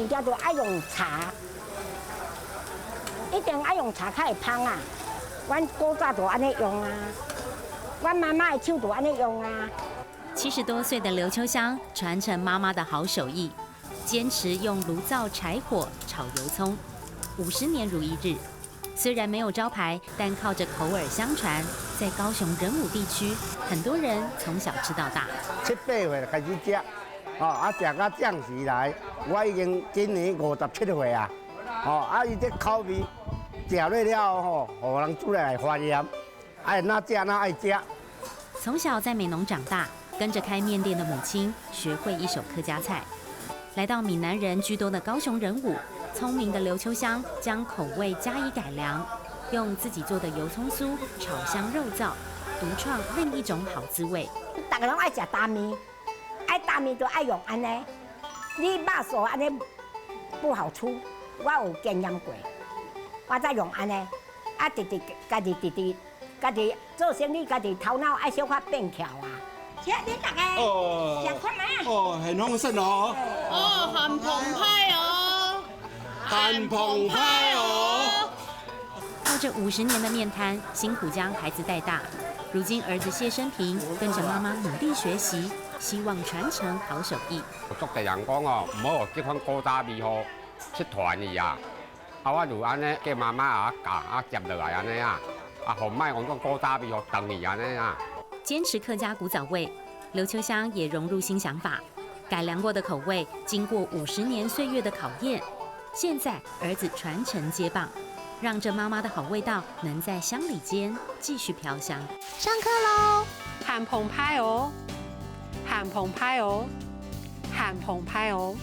物件都爱用茶，一定爱用茶较会芳啊。阮古早都安尼用啊，阮妈妈的手都安尼用啊。70多岁的刘秋香传承妈妈的好手艺，坚持用炉灶柴火炒油葱，50年如一日。虽然没有招牌，但靠着口耳相传，在高雄仁武地区，很多人从小吃到大。7、8岁就开始食，食到降时来，我已经今年57岁啊，伊这口味食落了吼，互人煮来发炎，哪食哪爱食。从小在美浓长大，跟着开面店的母亲学会一手客家菜。来到闽南人居多的高雄仁武，聪明的刘秋香将口味加以改良，用自己做的油葱酥炒香肉燥，独创另一种好滋味。大家拢爱食大面，爱大面就爱用安尼。你肉酥安尼不好出，我有经验过，我再用安尼，家己做生意，家己头脑爱小可变巧啊。请恁大家食看嘛。很丰盛哦。很澎湃哦。很澎湃哦。靠着50年的面摊，辛苦将孩子带大。如今儿子谢生平跟着妈妈努力学习，希望传承好手艺。足地人讲哦，唔好这款古早味吼失传去啊。我就安尼叫妈妈接落来安尼啊，互卖讲种古早味吼长去安尼啊。坚持客家古早味，刘秋香也融入新想法，改良过的口味经过50年岁月的考验，现在儿子传承接棒，让这妈妈的好味道能在乡里间继续飘香。上课喽！很澎湃哦，很澎湃哦，很澎湃哦。